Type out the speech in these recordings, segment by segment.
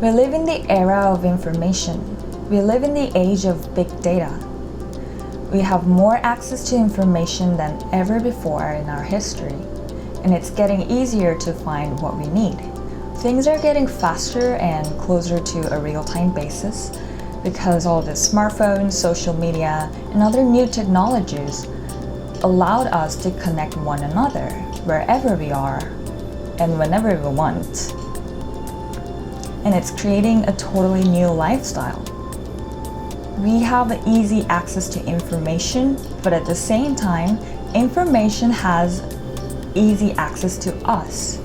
We live in the era of information. We live in the age of big data. We have more access to information than ever before in our history, and it's getting easier to find what we need. Things are getting faster and closer to a real-time basis because all the smartphones, social media, and other new technologies allowed us to connect one another wherever we are and whenever we want. And it's creating a totally new lifestyle. We have easy access to information, but at the same time, information has easy access to us.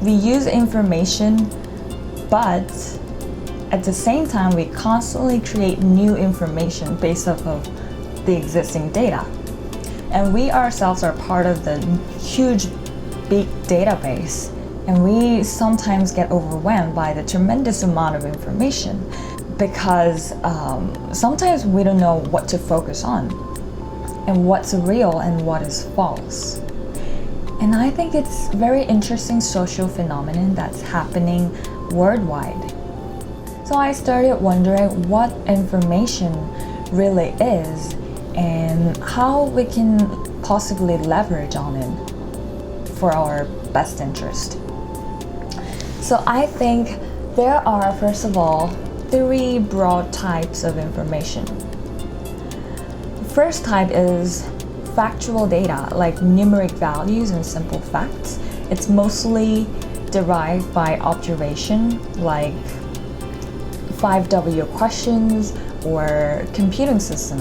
We use information, but at the same time, we constantly create new information based off of the existing data. And we ourselves are part of the huge, big database. And we sometimes get overwhelmed by the tremendous amount of information because sometimes we don't know what to focus on and what's real and what is false. And I think it's a very interesting social phenomenon that's happening worldwide. So I started wondering what information really is and how we can possibly leverage on it for our best interest. So I think there are, first of all, 3 broad types of information. The first type is factual data, like numeric values and simple facts. It's mostly derived by observation, like 5W questions or computing system.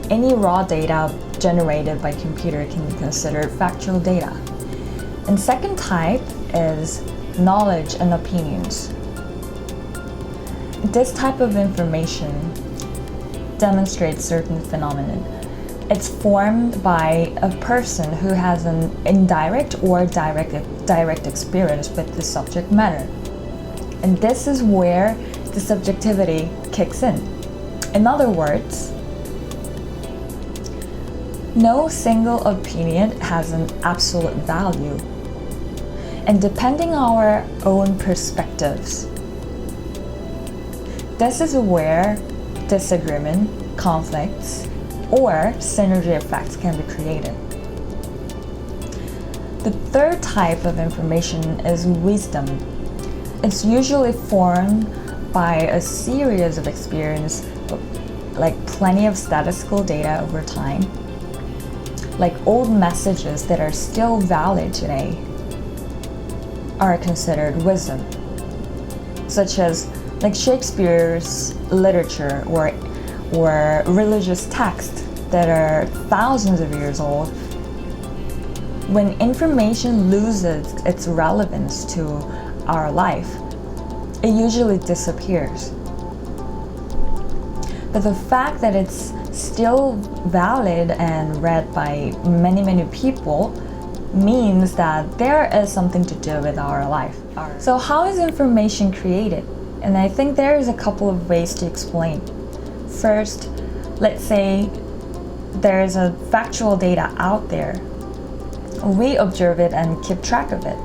Any raw data generated by computer can be considered factual data. And second type is knowledge and opinions. This type of information demonstrates certain phenomenon. It's formed by a person who has an indirect or direct experience with the subject matter. And this is where the subjectivity kicks in. In other words, no single opinion has an absolute value. And depending on our own perspectives, this is where disagreement, conflicts, or synergy effects can be created. The third type of information is wisdom. It's usually formed by a series of experience, like plenty of statistical data over time, like old messages that are still valid today are considered wisdom, such as like Shakespeare's literature or religious texts that are thousands of years old. When information loses its relevance to our life, it usually disappears. But the fact that it's still valid and read by many people means that there is something to do with our life. So how is information created? And I think there is a couple of ways to explain. First, let's say there is a factual data out there. We observe it and keep track of it.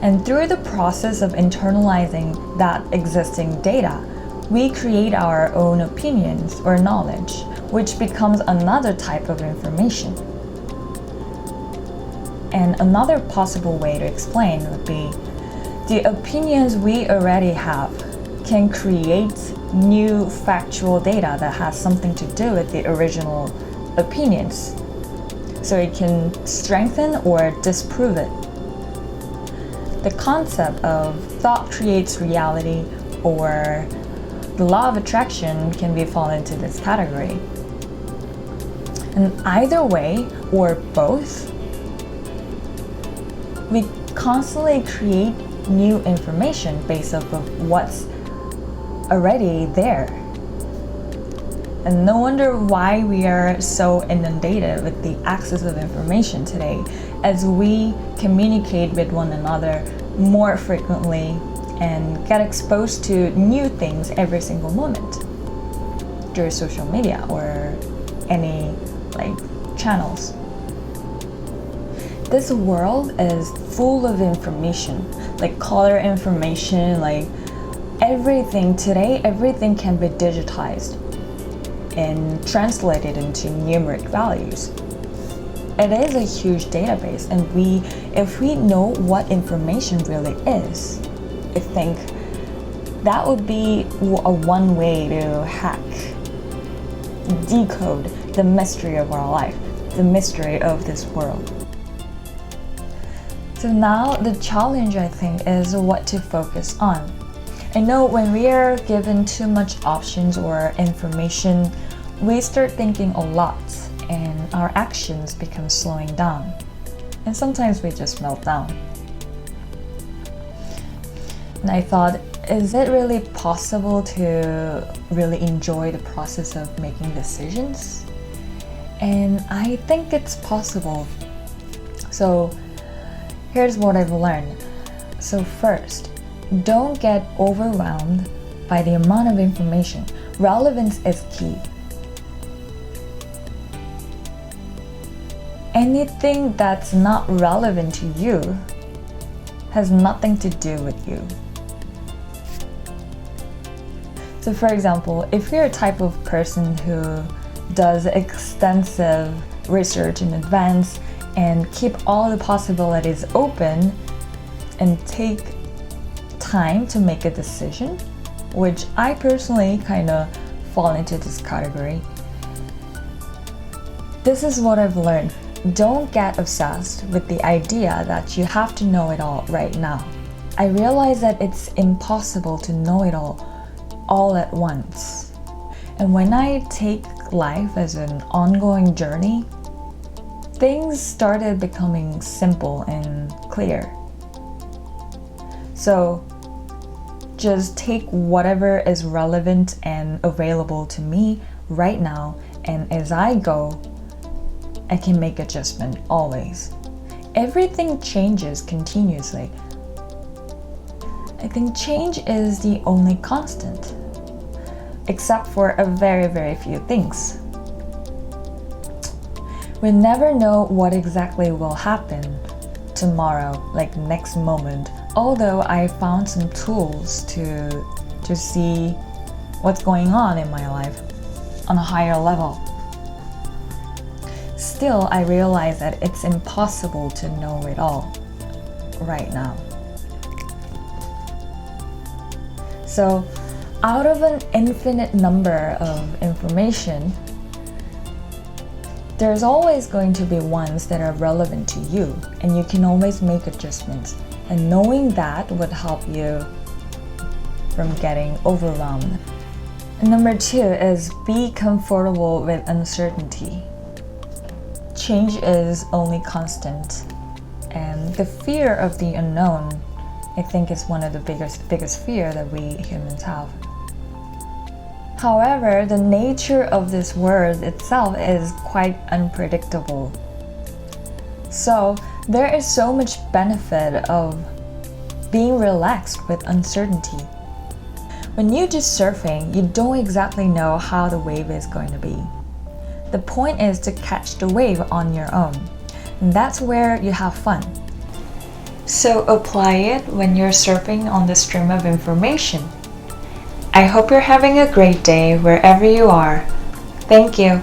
And through the process of internalizing that existing data, we create our own opinions or knowledge, which becomes another type of information. And another possible way to explain would be the opinions we already have can create new factual data that has something to do with the original opinions. So it can strengthen or disprove it. The concept of thought creates reality or the law of attraction can be fall into this category. And either way or both, we constantly create new information based off of what's already there. And no wonder why we are so inundated with the access of information today, as we communicate with one another more frequently and get exposed to new things every single moment through social media or any channels. This world is full of information, like color information, like everything today, everything can be digitized and translated into numeric values. It is a huge database, and if we know what information really is, I think that would be one way to hack, decode the mystery of our life, the mystery of this world. So now the challenge, I think, is what to focus on. I know when we are given too much options or information, we start thinking a lot and our actions become slowing down. And sometimes we just melt down. And I thought, is it really possible to really enjoy the process of making decisions? And I think it's possible. So here's what I've learned. So first, don't get overwhelmed by the amount of information. Relevance is key. Anything that's not relevant to you has nothing to do with you. So for example, if you're a type of person who does extensive research in advance and keep all the possibilities open and take time to make a decision, which I personally kind of fall into this category, this is what I've learned. Don't get obsessed with the idea that you have to know it all right now. I realize that it's impossible to know it all at once. And when I take life as an ongoing journey, things started becoming simple and clear. So just take whatever is relevant and available to me right now, and as I go, I can make adjustment always. Everything changes continuously. I think change is the only constant, except for a very, very few things. We never know what exactly will happen tomorrow, like next moment. Although I found some tools to see what's going on in my life on a higher level. Still, I realize that it's impossible to know it all right now. So, out of an infinite number of information, there's always going to be ones that are relevant to you, and you can always make adjustments. And knowing that would help you from getting overwhelmed. And number 2 is be comfortable with uncertainty. Change is only constant, and the fear of the unknown, I think, is one of the biggest fear that we humans have. However, the nature of this world itself is quite unpredictable. So there is so much benefit of being relaxed with uncertainty. When you're just surfing, you don't exactly know how the wave is going to be. The point is to catch the wave on your own, and that's where you have fun. So apply it when you're surfing on the stream of information. I hope you're having a great day wherever you are. Thank you.